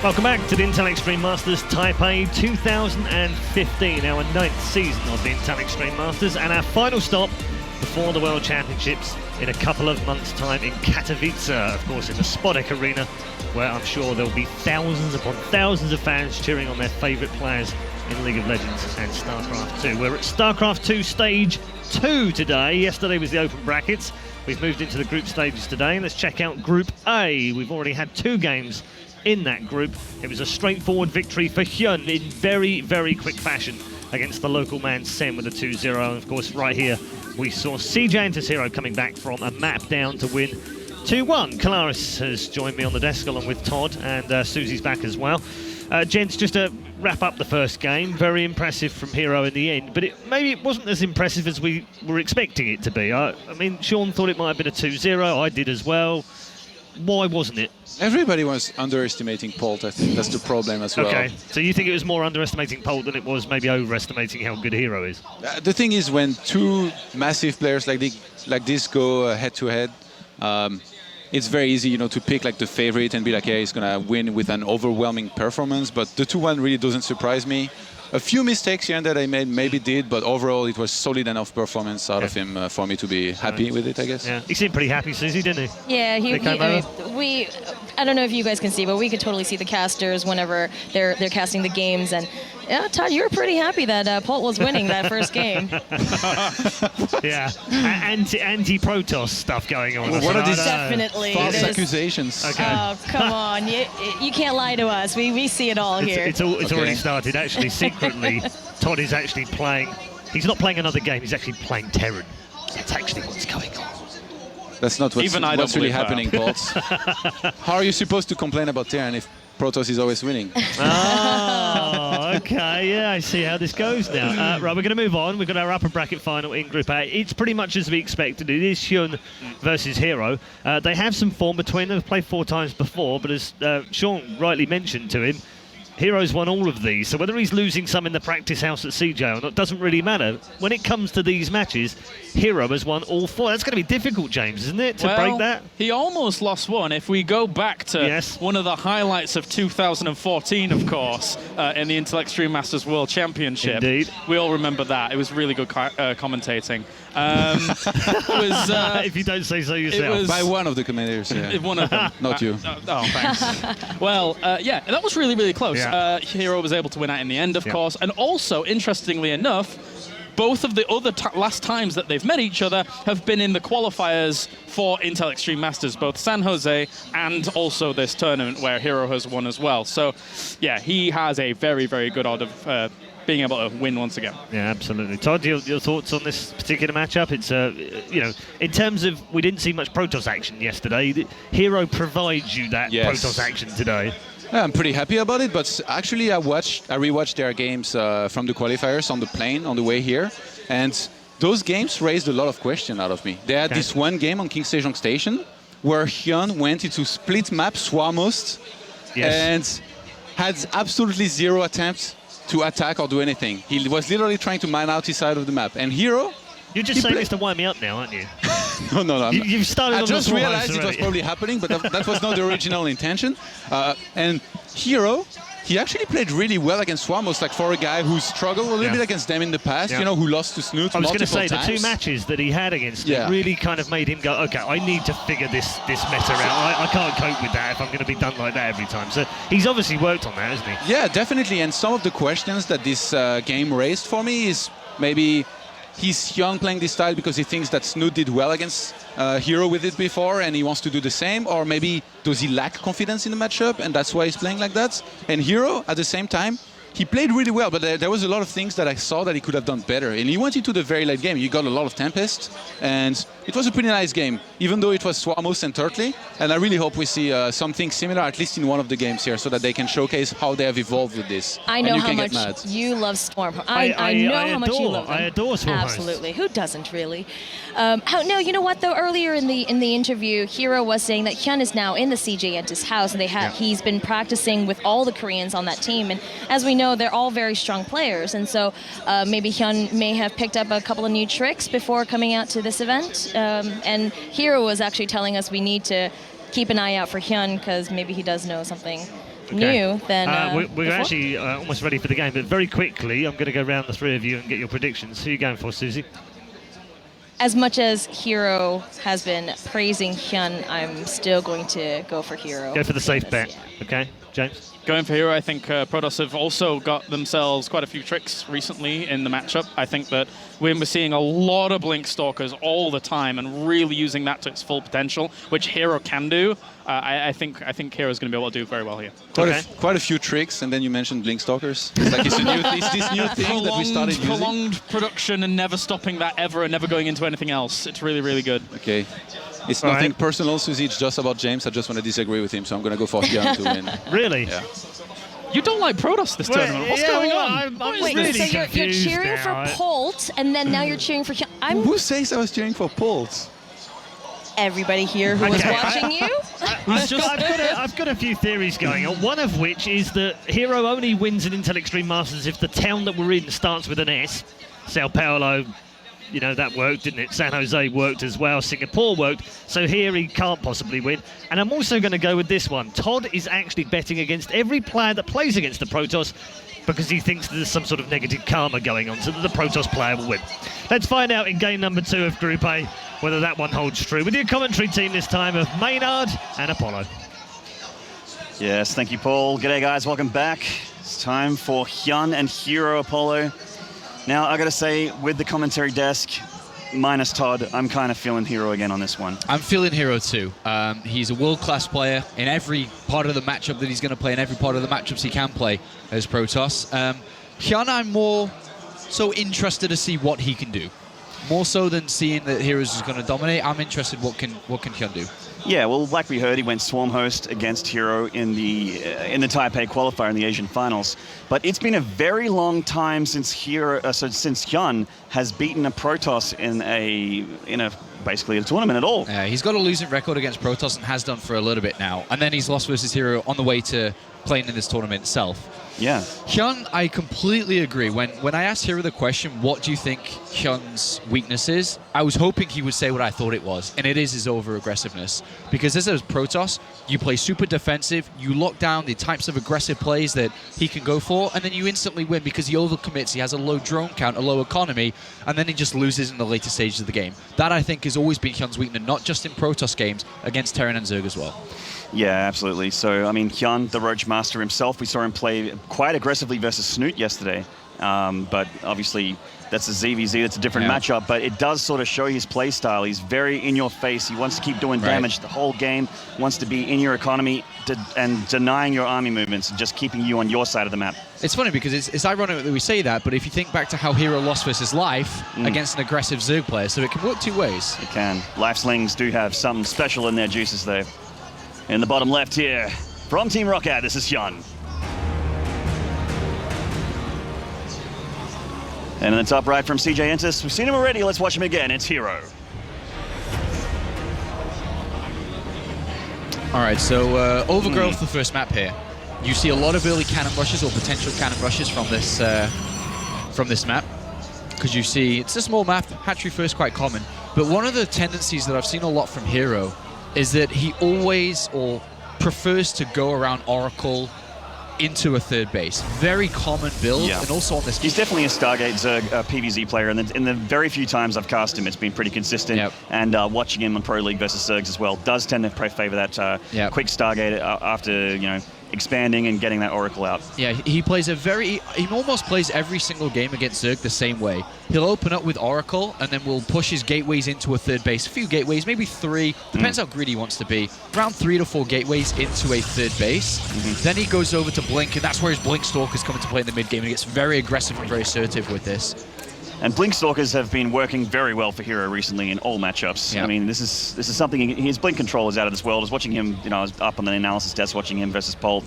Welcome back to the Intel Extreme Masters Taipei 2015, our 9th season of the Intel Extreme Masters, and our final stop before the World Championships in a couple of months' time in Katowice, of course in the Spodek Arena, where I'm sure there'll be thousands upon thousands of fans cheering on their favourite players in League of Legends and StarCraft 2. We're at StarCraft 2 Stage 2 today. Yesterday was the open brackets. We've moved into the group stages today. Let's check out Group A. We've already had 2 games in that group. It was a straightforward victory for HyuN in very, very quick fashion against the local man Sen with a 2-0. And of course, right here, we saw CJ and herO coming back from a map down to win 2-1. Kalaris has joined me on the desk along with Todd, and Susie's back as well. Gents, just to wrap up the first game, very impressive from herO in the end, but maybe it wasn't as impressive as we were expecting it to be. I mean, Sean thought it might have been a 2-0, I did as well. Why wasn't it? Everybody was underestimating Polt. I think that's the problem as well. Okay, so you think it was more underestimating Polt than it was maybe overestimating how good herO is? The thing is, when 2 massive players like this go head-to-head, it's very easy, you know, to pick like the favorite and be like, yeah, he's gonna win with an overwhelming performance. But the 2-1 really doesn't surprise me. A few mistakes here and there I made maybe did, but overall it was solid enough performance out of him for me to be happy with it, I guess. Yeah, he seemed pretty happy, Susie, didn't he? Yeah, I don't know if you guys can see, but we could totally see the casters whenever they're casting the games. And yeah, Todd, you were pretty happy that Polt was winning that first game. Yeah, anti-Protoss stuff going on. Well, what are these definitely false accusations? Okay. Oh, come on, you can't lie to us. We see it all here. It's already started. Actually, secretly, Todd is actually playing. He's not playing another game. He's actually playing Terran. That's actually what's going on. That's not what's really happening, Polt. How are you supposed to complain about Terran if Protoss is always winning? Oh, okay, yeah, I see how this goes now. Right, we're going to move on. We've got our upper bracket final in Group A. It's pretty much as we expected. It is HyuN versus herO. They have some form between them. They've played 4 times before, but as Sean rightly mentioned to him, herO's won all of these, so whether he's losing some in the practice house at CJ or not doesn't really matter. When it comes to these matches, herO has won all 4. That's going to be difficult, James, isn't it, to break that? He almost lost one. If we go back to one of the highlights of 2014, of course, in the Intel Extreme Masters World Championship. Indeed. We all remember that. It was really good commentating. It was, if you don't say so yourself. By one of the commentators, yeah. One of them. Not you. Oh, thanks. Well, yeah, that was really, really close. Yeah. herO was able to win out in the end, of course. And also, interestingly enough, both of the other last times that they've met each other have been in the qualifiers for Intel Extreme Masters, both San Jose and also this tournament where herO has won as well. So, yeah, he has a very, very good odd of being able to win once again. Yeah, absolutely. Todd, your thoughts on this particular matchup? It's, you know, in terms of, we didn't see much Protoss action yesterday. herO provides you that Protoss action today. Yeah, I'm pretty happy about it, but actually I rewatched their games from the qualifiers on the plane on the way here, and those games raised a lot of questions out of me. They had this one game on King Sejong Station where HyuN went into split map Swarmost and had absolutely 0 attempts to attack or do anything. He was literally trying to mine out his side of the map. And herO... You're just saying this to wind me up now, aren't you? No. You've started. I just realized it was probably happening, but that was not the original intention. And herO, he actually played really well against Swarmost, like for a guy who struggled a little bit against them in the past, you know, who lost to Snoot multiple times. I was going to say, the 2 matches that he had against him really kind of made him go, okay, I need to figure this meta out. I can't cope with that if I'm going to be done like that every time. So he's obviously worked on that, hasn't he? Yeah, definitely. And some of the questions that this game raised for me is maybe... He's young playing this style because he thinks that Snoot did well against herO with it before and he wants to do the same, or maybe does he lack confidence in the matchup and that's why he's playing like that? And herO, at the same time, he played really well, but there was a lot of things that I saw that he could have done better. And he went into the very late game. He got a lot of Tempest, and it was a pretty nice game, even though it was Swarmost and Turtley. And I really hope we see something similar, at least in one of the games here, so that they can showcase how they have evolved with this. I know how much you love Storm. I know how much you love them. I adore Storm. Absolutely. Who doesn't, really? No, you know what, though? Earlier in the interview, herO was saying that HyuN is now in the CJ Entis house, and he's been practicing with all the Koreans on that team. And as we know, they're all very strong players. And so maybe HyuN may have picked up a couple of new tricks before coming out to this event. And herO was actually telling us we need to keep an eye out for HyuN because maybe he does know something new than we're before. actually almost ready for the game, but very quickly, I'm going to go around the three of you and get your predictions. Who are you going for, Susie? As much as herO has been praising HyuN, I'm still going to go for herO. Go for the safe bet. Yeah. Okay, James? Going for herO, I think Protoss have also got themselves quite a few tricks recently in the matchup. I think that we're seeing a lot of Blink Stalkers all the time and really using that to its full potential, which herO can do. I think herO is going to be able to do very well here. Quite a few tricks, and then you mentioned Blink Stalkers. It's like it's this new thing that we started using. Prolonged production and never stopping that ever and never going into anything else. It's really, really good. Okay. It's nothing personal, Susie. It's just about James. I just want to disagree with him, so I'm going to go for HyuN to win. Really? Yeah. You don't like Protoss this tournament. What's going on? Wait, really so you're cheering now. for Polt, and then now you're cheering for HyuN? Who says I was cheering for Polt? Everybody here who was watching you? I've got a few theories going on, one of which is that herO only wins an Intel Extreme Masters if the town that we're in starts with an S. Sao Paulo, you know, that worked, didn't it? San Jose worked as well. Singapore worked. So here he can't possibly win. And I'm also going to go with this one. Todd is actually betting against every player that plays against the Protoss because he thinks there's some sort of negative karma going on, so that the Protoss player will win. Let's find out in game number 2 of Group A whether that one holds true. With your commentary team this time of Maynard and Apollo. Yes, thank you, Paul. G'day, guys. Welcome back. It's time for HyuN and herO, Apollo. Now, I got to say, with the commentary desk, minus Todd, I'm kind of feeling herO again on this one. I'm feeling herO too. He's a world-class player in every part of the matchup that he's going to play, in every part of the matchups he can play as Protoss. HyuN, I'm more so interested to see what he can do. More so than seeing that herO's is going to dominate, I'm interested what can HyuN do. Yeah, well, like we heard, he went Swarm Host against herO in the Taipei qualifier in the Asian finals. But it's been a very long time since since HyuN has beaten a Protoss in basically a tournament at all. Yeah, he's got a losing record against Protoss and has done for a little bit now. And then he's lost versus herO on the way to playing in this tournament itself. Yeah. HyuN, I completely agree. When I asked herO the question, what do you think HyuN's weakness is? I was hoping he would say what I thought it was, and it is his over-aggressiveness. Because as a Protoss, you play super defensive, you lock down the types of aggressive plays that he can go for, and then you instantly win because he overcommits, he has a low drone count, a low economy, and then he just loses in the later stages of the game. That, I think, has always been HyuN's weakness, not just in Protoss games, against Terran and Zerg as well. Yeah, absolutely. So, I mean, HyuN, the Roach Master himself, we saw him play quite aggressively versus Snoot yesterday. But obviously, that's a ZvZ, that's a different matchup. But it does sort of show his play style. He's very in your face. He wants to keep doing damage the whole game, wants to be in your economy and denying your army movements and just keeping you on your side of the map. It's funny because it's ironic that we say that, but if you think back to how herO lost versus Life against an aggressive Zerg player, so it can work two ways. It can. Lifelings do have something special in their juices, though. In the bottom left here, from Team Rockout, this is HyuN. And in the top right from CJ Entis, we've seen him already, let's watch him again, it's herO. All right, so Overgrowth, the first map here. You see a lot of early cannon rushes or potential cannon rushes from this map. Because you see, it's a small map, hatchery first quite common. But one of the tendencies that I've seen a lot from herO is that he always or prefers to go around Oracle into a third base. Very common build, and also on this... He's definitely a Stargate Zerg PvZ player, and in the very few times I've cast him, it's been pretty consistent. And watching him on Pro League versus Zergs as well does tend to favor that quick Stargate after, you know, expanding and getting that Oracle out. Yeah, he plays he almost plays every single game against Zerg the same way. He'll open up with Oracle and then we'll push his gateways into a third base. A few gateways, maybe 3, depends how greedy he wants to be. Around 3 to 4 gateways into a third base. Then he goes over to Blink, and that's where his Blink Stalkers come into play in the mid game, and he gets very aggressive and very assertive with this. And Blink Stalkers have been working very well for herO recently in all matchups. I mean, this is something, his Blink control is out of this world. I was watching him, you know, I was up on the analysis desk watching him versus Polt.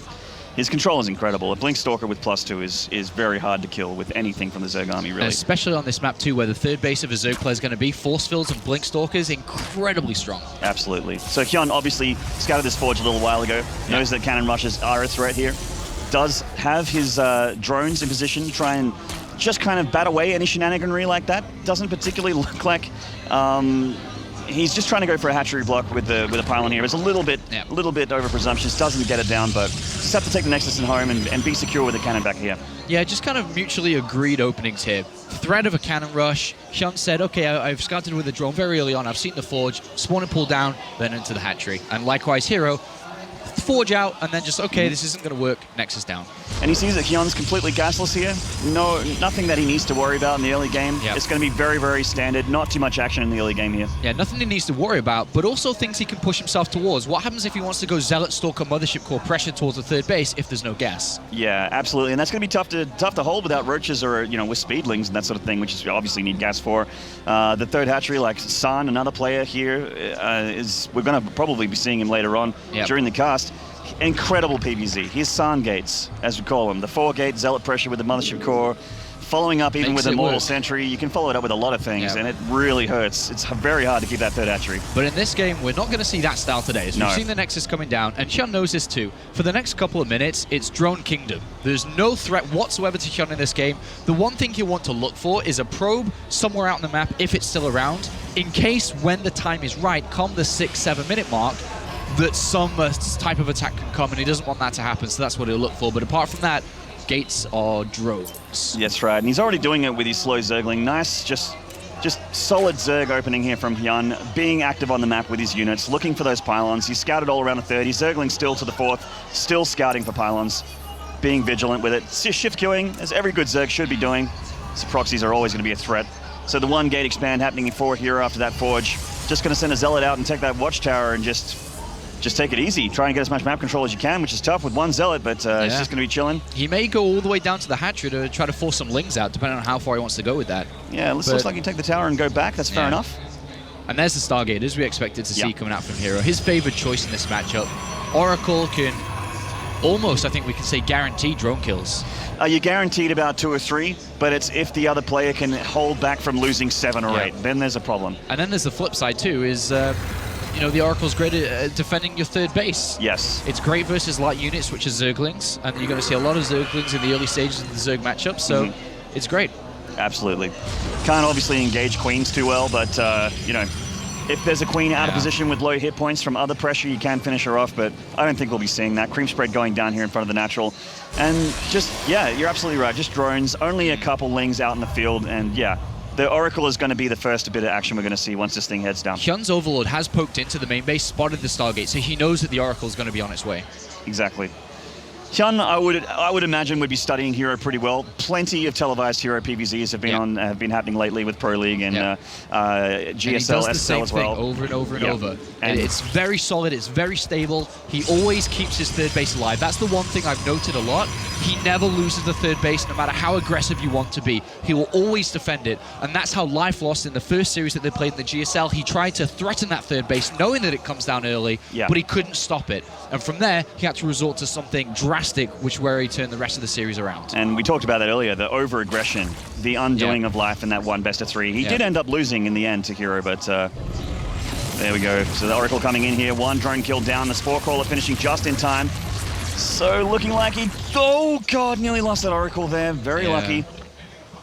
His control is incredible. A Blink Stalker with +2 is very hard to kill with anything from the Zerg army, really. Especially on this map too, where the third base of a Zerg player is going to be. Force fields and Blink Stalkers, incredibly strong. Absolutely. So HyuN obviously scouted this forge a little while ago, knows that cannon rushes are a threat here, does have his drones in position to try and just kind of bat away any shenaniganry like that. Doesn't particularly look like he's just trying to go for a hatchery block with the pylon here. It's a little bit over presumptuous, doesn't get it down, but just have to take the Nexus in home and be secure with the cannon back here. Yeah, just kind of mutually agreed openings here. Threat of a cannon rush. HyuN said, okay, I've scouted with the drone very early on. I've seen the forge, spawn and pull down, then into the hatchery. And likewise, herO, forge out, and then just, okay, this isn't going to work, Nexus down. And he sees that HyuN's completely gasless here. Nothing that he needs to worry about in the early game. Yep. It's going to be very, very standard. Not too much action in the early game here. Yeah, nothing he needs to worry about, but also things he can push himself towards. What happens if he wants to go Zealot, Stalker, Mothership Core, pressure towards the third base if there's no gas? Yeah, absolutely. And that's going to be tough to hold without roaches or, with speedlings and that sort of thing, which is obviously need gas for. The third hatchery, like San, another player here, we're going to probably be seeing him later on during the cast. Incredible PvZ. Here's San gates, as we call them. The 4-gate Zealot pressure with the Mothership Core, following up even with a Mortal Sentry. You can follow it up with a lot of things, and it really hurts. It's very hard to keep that third hatchery. But in this game, we're not going to see that style today. So we've seen the Nexus coming down, and HyuN knows this too. For the next couple of minutes, it's Drone Kingdom. There's no threat whatsoever to HyuN in this game. The one thing you want to look for is a probe somewhere out on the map, if it's still around, in case when the time is right, come the 6-7 minute mark, that some type of attack can come, and he doesn't want that to happen, so that's what he'll look for. But apart from that, gates are drones. That's right, and he's already doing it with his slow Zergling. Nice, just solid Zerg opening here from HyuN, being active on the map with his units, looking for those pylons. He's scouted all around the 30, Zergling still to the 4th, still scouting for pylons, being vigilant with it. Shift queuing, as every good Zerg should be doing. So proxies are always going to be a threat. So the 1-gate expand happening for here after that forge. Just going to send a Zealot out and take that watchtower and just take it easy. Try and get as much map control as you can, which is tough with one Zealot, but it's just going to be chilling. He may go all the way down to the hatchery to try to force some lings out, depending on how far he wants to go with that. Yeah, looks like he can take the tower and go back. That's fair enough. And there's the Stargate, as we expected to see coming out from herO. His favored choice in this matchup. Oracle can almost, I think we can say, guarantee drone kills. You're guaranteed about 2 or 3, but it's if the other player can hold back from losing 7 or 8, then there's a problem. And then there's the flip side too, is the Oracle's great at defending your third base. Yes. It's great versus light units, which are Zerglings, and you're going to see a lot of Zerglings in the early stages of the Zerg matchup, so it's great. Absolutely. Can't obviously engage queens too well, but, if there's a queen out of position with low hit points from other pressure, you can finish her off, but I don't think we'll be seeing that. Cream spread going down here in front of the natural. And you're absolutely right. Just drones, only a couple lings out in the field, and the Oracle is going to be the first bit of action we're going to see once this thing heads down. HyuN's Overlord has poked into the main base, spotted the Stargate, so he knows that the Oracle is going to be on its way. Exactly. HyuN, I would imagine, would be studying herO pretty well. Plenty of televised herO PvZs have been happening lately with Pro League and GSL, and he does the same as well. Thing over and over and over. And it's very solid, it's very stable. He always keeps his third base alive. That's the one thing I've noted a lot. He never loses the third base, no matter how aggressive you want to be. He will always defend it. And that's how Life lost in the first series that they played in the GSL. He tried to threaten that third base, knowing that it comes down early, but he couldn't stop it. And from there, he had to resort to something drastic, where he turned the rest of the series around. And we talked about that earlier, the over-aggression, the undoing of Life in that one best-of-3. He did end up losing in the end to herO, but there we go. So the Oracle coming in here, 1 drone kill down, the Spore Crawler finishing just in time. So looking like oh God, nearly lost that Oracle there, very lucky.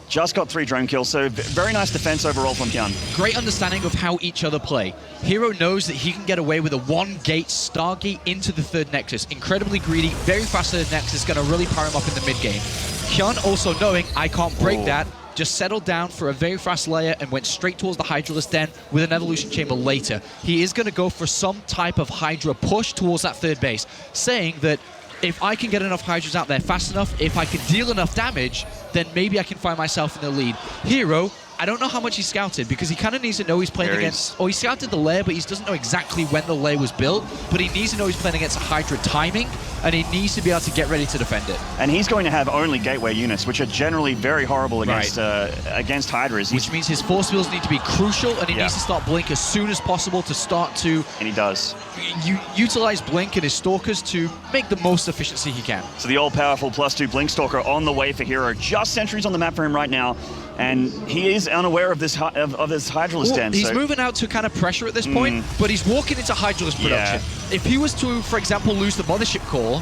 Just got 3 drone kills, so very nice defense overall from HyuN. Great understanding of how each other play. herO knows that he can get away with a 1-gate Stargate into the third Nexus. Incredibly greedy, very fast third Nexus, going to really power him up in the mid-game. HyuN also knowing, I can't break that, just settled down for a very fast layer and went straight towards the Hydralisk Den with an Evolution Chamber later. He is going to go for some type of Hydra push towards that third base, saying that if I can get enough Hydras out there fast enough, if I can deal enough damage, then maybe I can find myself in the lead. herO, I don't know how much he scouted, because he kind of needs to know he's playing against... he scouted the lair, but he doesn't know exactly when the lair was built, but he needs to know he's playing against a Hydra timing, and he needs to be able to get ready to defend it. And he's going to have only gateway units, which are generally very horrible against against Hydras. Which means his force fields need to be crucial, and he needs to start Blink as soon as possible to start to... And he does. Utilize Blink and his Stalkers to make the most efficiency he can. So the all-powerful +2 Blink Stalker on the way for herO. Just sentries on the map for him right now, and he is unaware of this Hydralisk Den. He's moving out to kind of pressure at this point, but he's walking into Hydralisk production. If he was to, for example, lose the Mothership Core,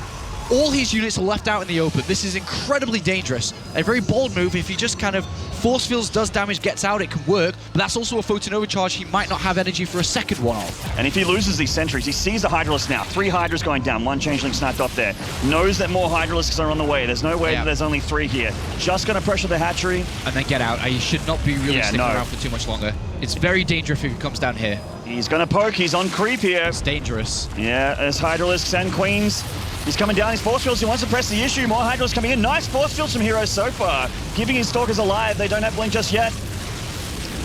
All his units are left out in the open. This is incredibly dangerous. A very bold move. If he just kind of force fields, does damage, gets out, it can work. But that's also a photon overcharge he might not have energy for a second one of. And if he loses these sentries, he sees the Hydralisks now. 3 Hydras going down, 1 Changeling sniped off there. Knows that more Hydralisks are on the way. There's no way that there's only 3 here. Just going to pressure the hatchery. And then get out. He should not be really sticking around for too much longer. It's very dangerous if he comes down here. He's going to poke. He's on creep here. It's dangerous. Yeah, there's Hydralisks and Queens. He's coming down his force fields. He wants to press the issue. More Hydralisks coming in. Nice force fields from herO so far. Keeping his Stalkers alive. They don't have Blink just yet.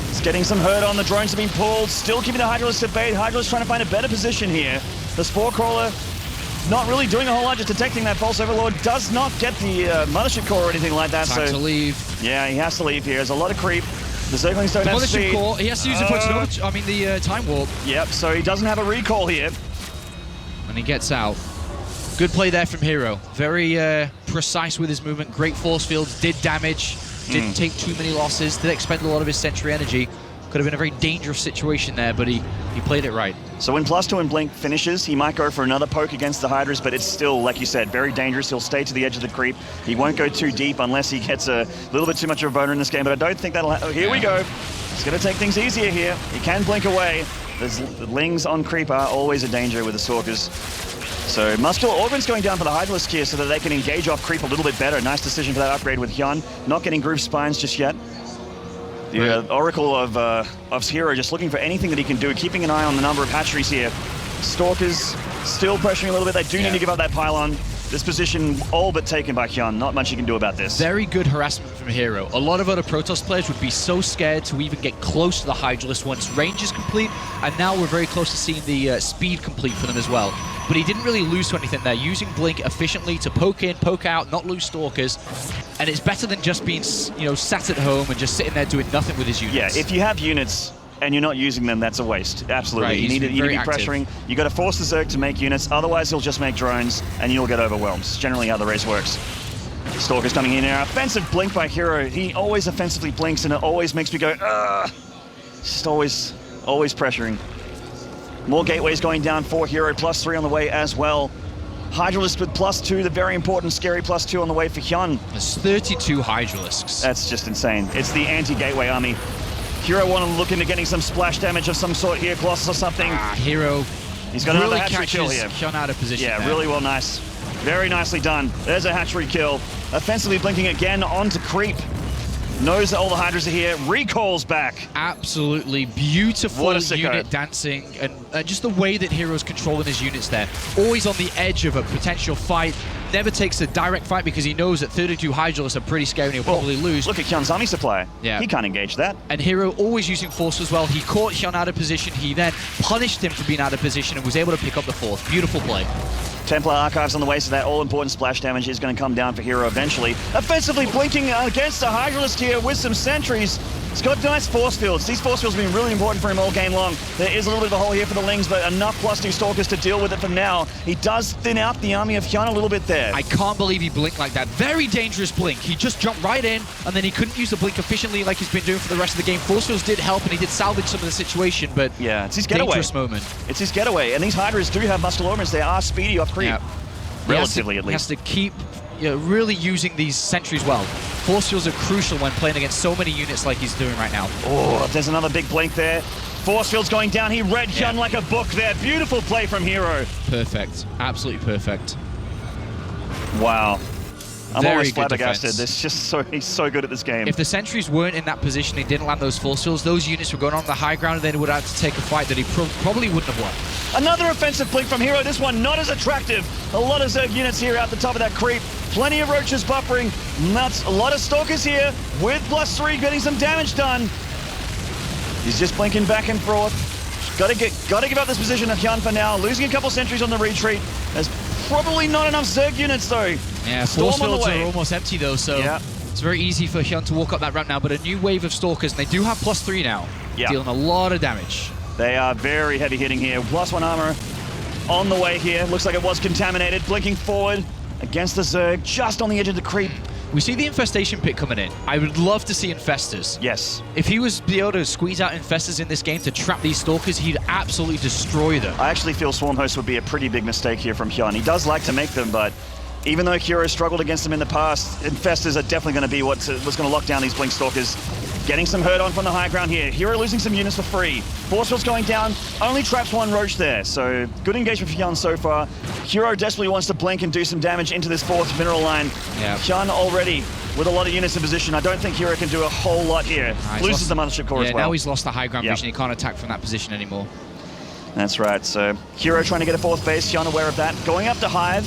He's getting some hurt on. The drones have been pulled. Still keeping the Hydralisks at bay. Hydralisks trying to find a better position here. The Spore Crawler not really doing a whole lot, just detecting that False Overlord. Does not get the Mothership Core or anything like that. Time to leave. Yeah, he has to leave here. There's a lot of creep. The Zerglings don't have speed. Core, he has to use the Time Warp. Yep, so he doesn't have a recall here. And he gets out. Good play there from herO. Very precise with his movement. Great force fields. Did damage. Didn't take too many losses. Did expend a lot of his sentry energy. Could have been a very dangerous situation there, but he played it right. So when +2 and Blink finishes, he might go for another poke against the Hydras, but it's still, like you said, very dangerous. He'll stay to the edge of the creep. He won't go too deep unless he gets a little bit too much of a boner in this game, but I don't think that'll happen. Here we go. He's going to take things easier here. He can blink away. The Lings on creep are always a danger with the Stalkers. So Muscular Organs going down for the Hydralisk here so that they can engage off creep a little bit better. Nice decision for that upgrade with HyuN. Not getting Groove Spines just yet. The Oracle of herO just looking for anything that he can do, keeping an eye on the number of hatcheries here. Stalkers still pressuring a little bit. They do need to give up that pylon. This position all but taken by HyuN. Not much you can do about this. Very good harassment from herO. A lot of other Protoss players would be so scared to even get close to the Hydralisk once range is complete, and now we're very close to seeing the speed complete for them as well. But he didn't really lose to anything there, using Blink efficiently to poke in, poke out, not lose Stalkers. And it's better than just being, sat at home and just sitting there doing nothing with his units. Yeah, if you have units and you're not using them, that's a waste. Absolutely. Right, you need to be pressuring. You got to force the Zerg to make units, otherwise he'll just make drones and you'll get overwhelmed. It's generally how the race works. Stalker's coming in now. Offensive blink by herO. He always offensively blinks and it always makes me go, ugh. Just always pressuring. More gateways going down for herO, +3 on the way as well. Hydralisk with +2, the very important scary +2 on the way for HyuN. There's 32 Hydralisks. That's just insane. It's the anti-gateway army. herO want to look into getting some splash damage of some sort here, Colossus or something. herO He's got really another hatchery kill here. HyuN out of position. Yeah, there. really well, nice. Very nicely done. There's a hatchery kill. Offensively blinking again onto creep. Knows that all the Hydras are here. Recalls back. Absolutely beautiful unit dancing, and just the way that herO's controlling his units there. Always on the edge of a potential fight. Never takes a direct fight because he knows that 32 Hydralisks are pretty scary and he'll probably lose. Look at HyuN's army supply. Yeah. He can't engage that. And herO always using force as well. He caught HyuN out of position. He then punished him for being out of position and was able to pick up the force. Beautiful play. Templar Archives on the way, so that all-important splash damage is going to come down for herO eventually. Offensively blinking against the Hydralisk here with some sentries. He's got nice force fields. These force fields have been really important for him all game long. There is a little bit of a hole here for the Lings, but enough +2 Stalkers to deal with it for now. He does thin out the army of HyuN a little bit there. I can't believe he blinked like that. Very dangerous blink. He just jumped right in, and then he couldn't use the blink efficiently like he's been doing for the rest of the game. Force fields did help, and he did salvage some of the situation, but yeah, it's his getaway. Dangerous moment. It's his getaway, and these Hydras do have muscle ornaments. They are speedy off creep. Yeah. Relatively, at least. He has to keep really using these sentries well. Force fields are crucial when playing against so many units like he's doing right now. Oh, there's another big blink there. Force fields going down. He read HyuN like a book there. Beautiful play from herO. Perfect. Absolutely perfect. Wow. I'm Very always good flabbergasted. defense. It's just he's so good at this game. If the sentries weren't in that position, he didn't land those force fields, those units were going on the high ground and then would have to take a fight that he probably wouldn't have won. Another offensive blink from herO. This one not as attractive. A lot of Zerg units here out the top of that creep. Plenty of roaches buffering. Nuts. A lot of Stalkers here with +3 getting some damage done. He's just blinking back and forth. Gotta give up this position of HyuN for now. Losing a couple sentries on the retreat. There's probably not enough Zerg units though. Yeah, force fields are almost empty though, so it's very easy for HyuN to walk up that ramp now, but a new wave of Stalkers, and they do have +3 now, dealing a lot of damage. They are very heavy hitting here. +1 armor on the way here. Looks like it was contaminated. Blinking forward against the Zerg, just on the edge of the creep. We see the Infestation Pit coming in. I would love to see Infestors. Yes. If he was able to squeeze out Infestors in this game to trap these Stalkers, he'd absolutely destroy them. I actually feel Swarm Host would be a pretty big mistake here from HyuN. He does like to make them, but even though herO struggled against them in the past, Infestors are definitely going to be what's going to lock down these Blink Stalkers. Getting some hurt on from the high ground here. herO losing some units for free. Force Field's going down, only traps one Roach there, so good engagement for HyuN so far. herO desperately wants to blink and do some damage into this 4th mineral line. Yeah. HyuN already with a lot of units in position. I don't think herO can do a whole lot here. Loses the Mothership Core as well. Now he's lost the high ground vision. He can't attack from that position anymore. That's right, so herO trying to get a 4th base, HyuN aware of that. Going up to Hive,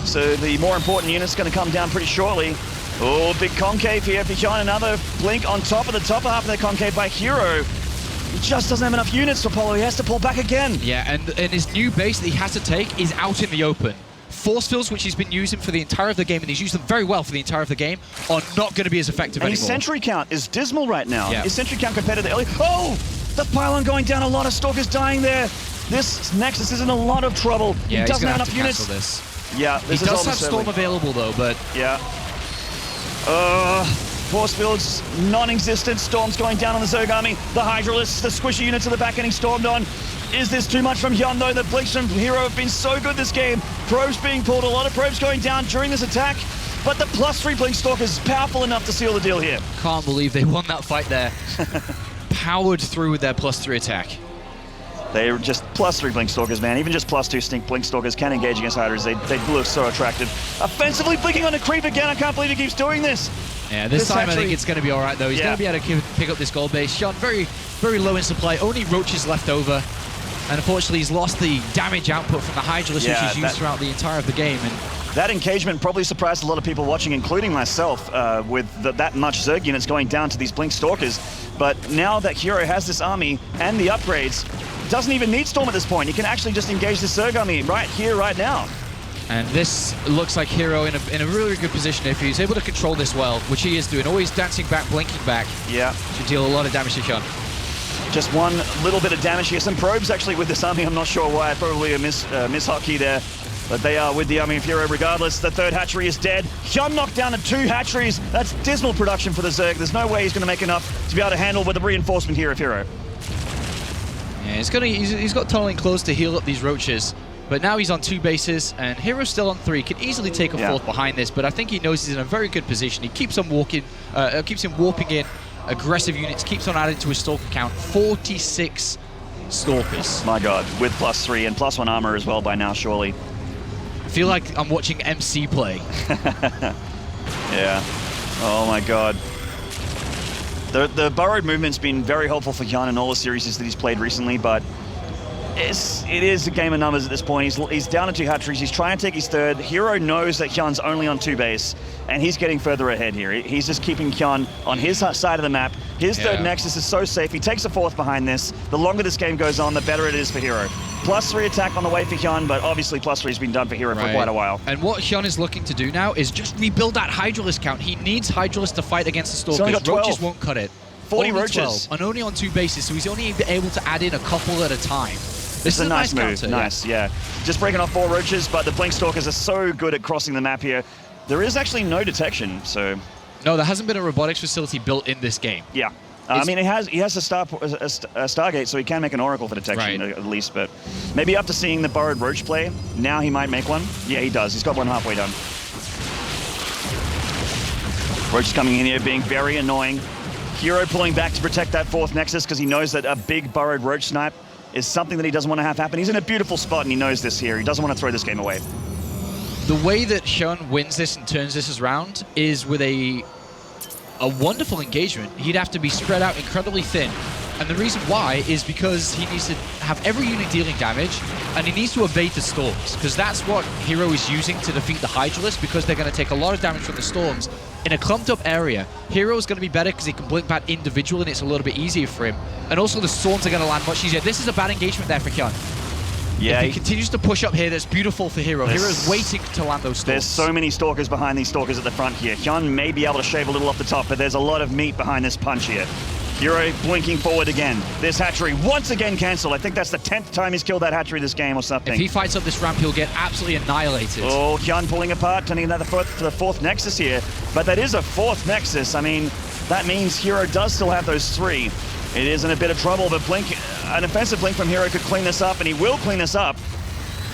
so the more important unit's going to come down pretty shortly. Oh, big concave here for HyuN. Another blink on top of the top half of the concave by herO. He just doesn't have enough units for Polo. He has to pull back again. Yeah, and his new base that he has to take is out in the open. Force fields, which he's been using for the entire of the game, and he's used them very well for the entire of the game, are not going to be as effective anymore. His sentry count is dismal right now. Yeah. His sentry count compared to the early... Oh! The pylon going down, a lot of Stalkers dying there. This Nexus is in a lot of trouble. Yeah, he doesn't have enough to units. This. Yeah, this he is does have Storm available though, but... Yeah. Force Field's non-existent. Storm's going down on the Zerg army. The Hydralisks, the squishy units at the back getting stormed on. Is this too much from HyuN though? The blinks from herO have been so good this game. Probes being pulled, a lot of probes going down during this attack. But the +3 Blink Stalker is powerful enough to seal the deal here. Can't believe they won that fight there. Powered through with their +3 attack. They're just +3 Blink Stalkers, man. Even just +2 Stink Blink Stalkers can engage against Hydras. They look so attractive. Offensively blinking on a creep again. I can't believe he keeps doing this. Yeah, this time I think it's going to be all right, though. He's going to be able to pick up this gold base. HyuN very, very low in supply. Only Roaches left over. And unfortunately, he's lost the damage output from the Hydralisk, which he's used throughout the entire of the game. And that engagement probably surprised a lot of people watching, including myself, with that much Zerg units going down to these Blink Stalkers. But now that herO has this army and the upgrades, doesn't even need Storm at this point. He can actually just engage the Zerg army right here, right now. And this looks like herO in a really good position if he's able to control this well, which he is doing. Always dancing back, blinking back. Yeah. Should deal a lot of damage to HyuN. Just one little bit of damage here. Some probes actually with this army. I'm not sure why. Probably a miss hotkey there. But they are with the army of herO regardless. The 3rd hatchery is dead. HyuN knocked down to 2 hatcheries. That's dismal production for the Zerg. There's no way he's going to make enough to be able to handle with the reinforcement here of herO. Yeah, he's got tunneling close to heal up these Roaches. But now he's on 2 bases, and herO's still on 3. Can easily take a 4th behind this, but I think he knows he's in a very good position. He keeps on keeps him warping in aggressive units, keeps on adding to his Stalker count. 46 Stalkers. My God, with +3 and +1 armor as well by now, surely. I feel like I'm watching MC play. Yeah. Oh my God. The burrowed movement's been very helpful for HyuN in all the series that he's played recently, but it is a game of numbers at this point. He's down to 2 hatcheries. He's trying to take his 3rd. herO knows that HyuN's only on 2 base, and he's getting further ahead here. He's just keeping HyuN on his side of the map. His 3rd Nexus is so safe. He takes a 4th behind this. The longer this game goes on, the better it is for herO. +3 attack on the way for HyuN, but obviously +3 has been done for herO for quite a while. And what HyuN is looking to do now is just rebuild that Hydralisk count. He needs Hydralisk to fight against the Stalkers. He's only got 12. Roaches won't cut it. 40 only Roaches. 12, and only on 2 bases, so he's only able to add in a couple at a time. This is a nice move. counter, nice, yeah. Just breaking off 4 Roaches, but the Blink Stalkers are so good at crossing the map here. There is actually no detection, so... No, there hasn't been a robotics facility built in this game. Yeah. I mean, he has a Stargate, so he can make an Oracle for detection, at least, but maybe after seeing the burrowed Roach play, now he might make one. Yeah, he does. He's got one halfway done. Roach is coming in here, being very annoying. herO pulling back to protect that 4th Nexus because he knows that a big burrowed Roach snipe is something that he doesn't want to have happen. He's in a beautiful spot and he knows this here. He doesn't want to throw this game away. The way that HyuN wins this and turns this around is with a wonderful engagement. He'd have to be spread out incredibly thin. And the reason why is because he needs to have every unit dealing damage, and he needs to evade the storms, because that's what herO is using to defeat the Hydralisk, because they're going to take a lot of damage from the storms. In a clumped up area, herO is going to be better because he can blink back individually and it's a little bit easier for him. And also the storms are going to land much easier. This is a bad engagement there for HyuN. Yeah, if he continues to push up here, that's beautiful for herO. herO's waiting to land those storms. There's so many Stalkers behind these Stalkers at the front here. HyuN may be able to shave a little off the top, but there's a lot of meat behind this punch here. herO blinking forward again. This hatchery once again cancelled. I think that's the 10th time he's killed that hatchery this game or something. If he fights up this ramp, he'll get absolutely annihilated. Oh, HyuN pulling apart, turning another for the 4th Nexus here. But that is a 4th Nexus. I mean, that means herO does still have those 3. It is in a bit of trouble, but an offensive blink from herO could clean this up, and he will clean this up.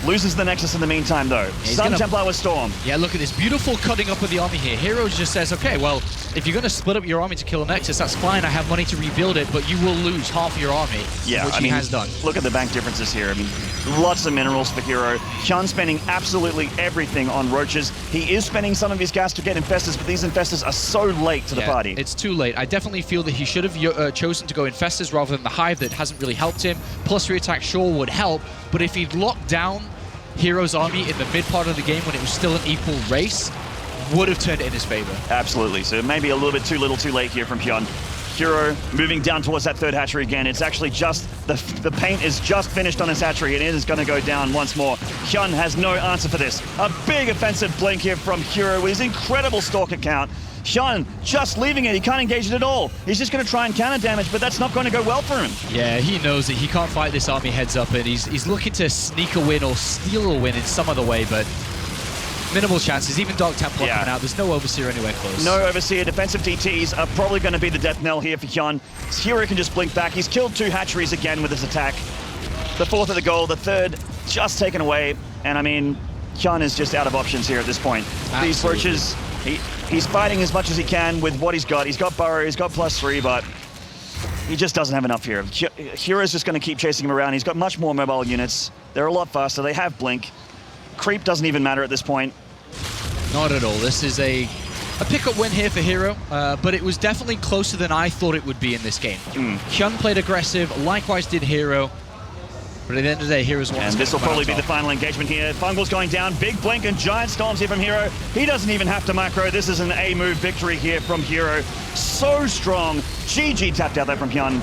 Loses the Nexus in the meantime, though. Sun Templar with Storm. Yeah, look at this beautiful cutting up of the army here. herO just says, okay, well, if you're going to split up your army to kill a Nexus, that's fine. I have money to rebuild it, but you will lose half of your army, which he has done. Look at the bank differences here. I mean, lots of minerals for herO. HyuN spending absolutely everything on roaches. He is spending some of his gas to get Infestors, but these Infestors are so late to the party. It's too late. I definitely feel that he should have chosen to go Infestors rather than the Hive that hasn't really helped him. Plus, re-attack sure would help, but if he'd locked down herO's army in the mid part of the game when it was still an equal race, would have turned it in his favor. Absolutely. So maybe a little bit too little too late here from HyuN. herO moving down towards that third hatchery again. It's actually just, the paint is just finished on his hatchery and it is going to go down once more. HyuN has no answer for this. A big offensive blink here from herO with his incredible Stalker count. HyuN just leaving it. He can't engage it at all. He's just going to try and counter damage, but that's not going to go well for him. Yeah, he knows it. He can't fight this army heads up, and he's looking to sneak a win or steal a win in some other way, but minimal chances. Even Dark Templar coming out. There's no Overseer anywhere close. No Overseer. Defensive DTs are probably going to be the death knell here for HyuN. herO can just blink back. He's killed 2 hatcheries again with his attack. The 4th of the goal, the 3rd just taken away, and I mean, HyuN is just out of options here at this point. Absolutely. These roaches, he's fighting as much as he can with what he's got. He's got Burrow, he's got +3, but he just doesn't have enough here. hero's just going to keep chasing him around. He's got much more mobile units. They're a lot faster. They have Blink. Creep doesn't even matter at this point. Not at all. This is a pickup win here for herO, but it was definitely closer than I thought it would be in this game. HyuN played aggressive, likewise did herO. But at the end of the day, herO's one. And this will probably be the final engagement here. Fungal's going down. Big Blink and giant storms here from herO. He doesn't even have to macro. This is an A-move victory here from herO. So strong. GG tapped out there from HyuN.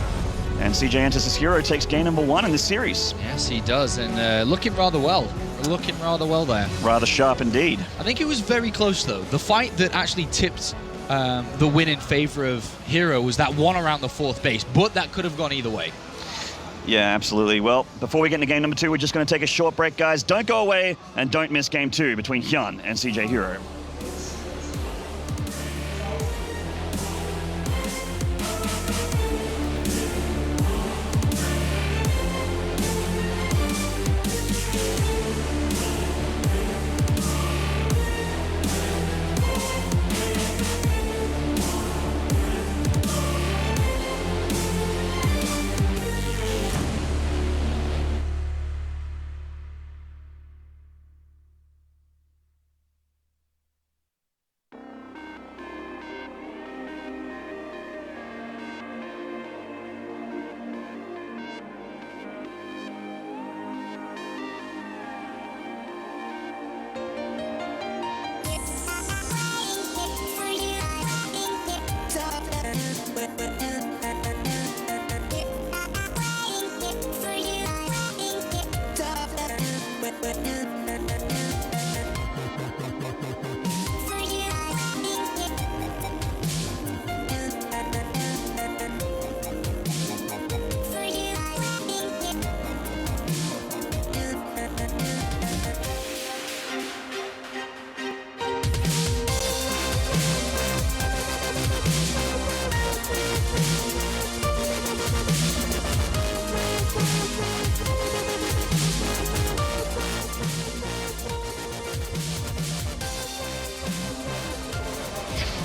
And CJ enters as herO, takes game number 1 in this series. Yes, he does. And looking rather well. Looking rather well there. Rather sharp indeed. I think it was very close, though. The fight that actually tipped the win in favor of herO was that one around the 4th base. But that could have gone either way. Yeah, absolutely. Well, before we get into game number 2, we're just going to take a short break, guys. Don't go away and don't miss game 2 between HyuN and CJ herO.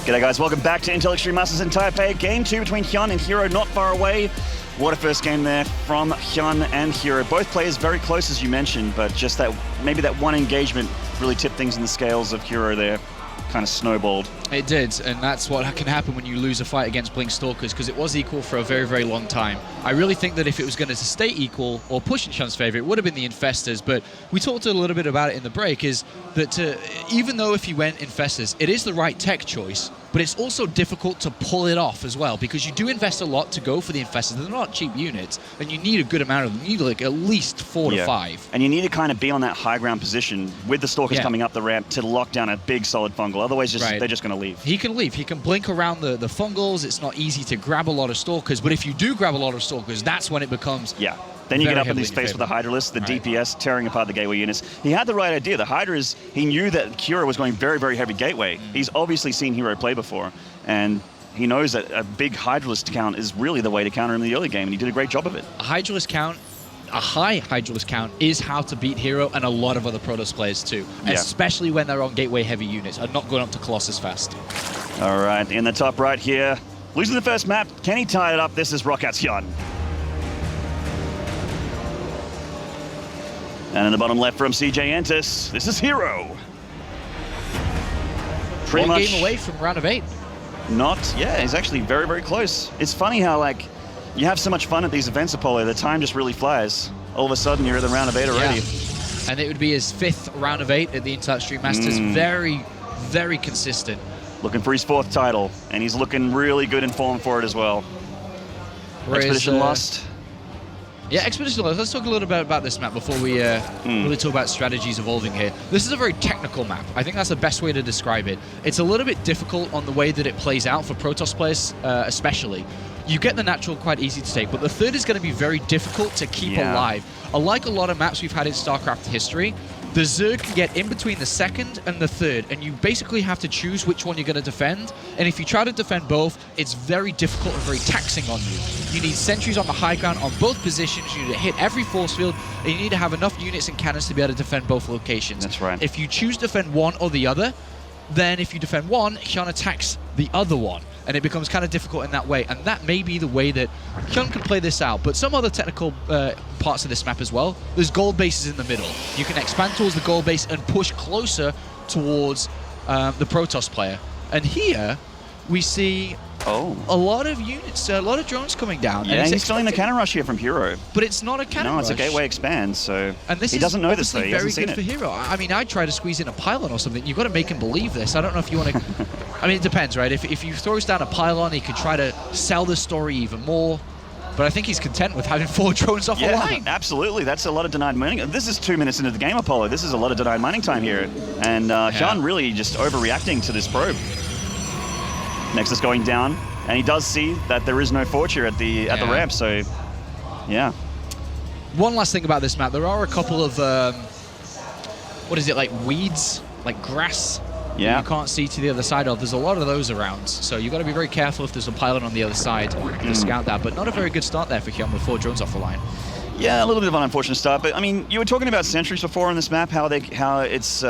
G'day guys, welcome back to Intel Extreme Masters in Taipei. Game 2 between HyuN and herO, not far away. What a first game there from HyuN and herO. Both players very close, as you mentioned, but just that, maybe that one engagement really tipped things in the scales of herO there. Kind of snowballed. It did, and that's what can happen when you lose a fight against Blink Stalkers, because it was equal for a very, very long time. I really think that if it was going to stay equal or push in HyuN's favor, it would have been the Infestors, but we talked a little bit about it in the break, is that even though if he went Infestors, it is the right tech choice, but it's also difficult to pull it off as well, because you do invest a lot to go for the Infestors. They're not cheap units, and you need a good amount of them. You need like at least 4 to 5. And you need to kind of be on that high ground position with the Stalkers coming up the ramp to lock down a big solid fungal. Otherwise, they're just going to leave. He can leave. He can blink around the fungals. It's not easy to grab a lot of Stalkers, but if you do grab a lot of Stalkers, that's when it becomes Then you get up in his face with the Hydralisk, the DPS tearing apart the gateway units. He had the right idea. The Hydras, he knew that herO was going very, very heavy gateway. He's obviously seen herO play before, and he knows that a big Hydralisk count is really the way to counter him in the early game, and he did a great job of it. A Hydralisk count a high Hydralisk count is how to beat herO and a lot of other Protoss players too, especially when they're on gateway heavy units and not going up to Colossus fast. All right, in the top right here, losing the first map. Can he tie it up? This is Rockat's HyuN. And in the bottom left from CJ Entis, this is herO. Pretty One much game away from round of 8. He's actually very, very close. It's funny how, like, you have so much fun at these events, Apollo, the time just really flies. All of a sudden, you're in the round of 8 already. Yeah. And it would be his 5th round of 8 at the Intel Extreme Masters. Very, very consistent. Looking for his 4th title, and he's looking really good in form for it as well. Whereas, Expedition lost. Yeah, Expedition lost. Let's talk a little bit about this map before we really talk about strategies evolving here. This is a very technical map. I think that's the best way to describe it. It's a little bit difficult on the way that it plays out for Protoss players, especially. You get the natural quite easy to take, but the third is going to be very difficult to keep alive. Unlike a lot of maps we've had in StarCraft history, the Zerg can get in between the second and the third, and you basically have to choose which one you're going to defend. And if you try to defend both, it's very difficult and very taxing on you. You need sentries on the high ground on both positions, you need to hit every force field, and you need to have enough units and cannons to be able to defend both locations. That's right. If you choose to defend one or the other, then if you defend one, HyuN attacks the other one. And it becomes kind of difficult in that way. And that may be the way that HyuN can play this out. But some other technical parts of this map as well. There's gold bases in the middle. You can expand towards the gold base and push closer towards the Protoss player. And here, we see a lot of units, a lot of drones coming down. Yeah, he's feeling the cannon rush here from herO. But it's not a cannon rush. No, it's a gateway expand, so and this he doesn't know this, though. He hasn't seen it. Very good for herO. I mean, I'd try to squeeze in a pylon or something. You've got to make him believe this. I don't know if you want to... I mean, it depends, right? If he throws down a pylon, he could try to sell the story even more. But I think he's content with having 4 drones off the line. Absolutely. That's a lot of denied mining. This is 2 minutes into the game, Apollo. This is a lot of denied mining time here. And HyuN really just overreacting to this probe. Nexus going down. And he does see that there is no Fortune at the ramp, so yeah. One last thing about this map, there are a couple of what is it, like weeds, like grass that you can't see to the other side of. There's a lot of those around, so you've got to be very careful if there's a pylon on the other side to scout that. But not a very good start there for HyuN with 4 drones off the line. Yeah, a little bit of an unfortunate start, but I mean, you were talking about sentries before on this map, how it's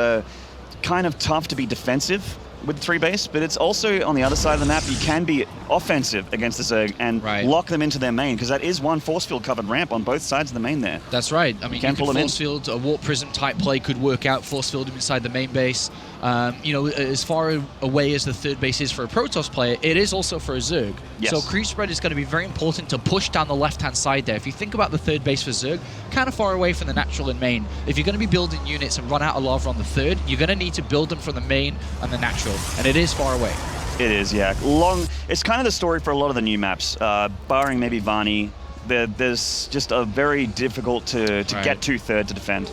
kind of tough to be defensive with 3 base, but it's also on the other side of the map, you can be offensive against the Zerg and lock them into their main, because that is one force field covered ramp on both sides of the main there. That's right. I mean, you can force field, a warp prism type play could work out, force field inside the main base. You know, as far away as the 3rd base is for a Protoss player, it is also for a Zerg. Yes. So creep spread is going to be very important to push down the left-hand side there. If you think about the 3rd base for Zerg, kind of far away from the natural and main. If you're going to be building units and run out of lava on the 3rd, you're going to need to build them from the main and the natural, and it is far away. It is, yeah. It's kind of the story for a lot of the new maps, barring maybe Vani. There's just a very difficult to get to 3rd to defend.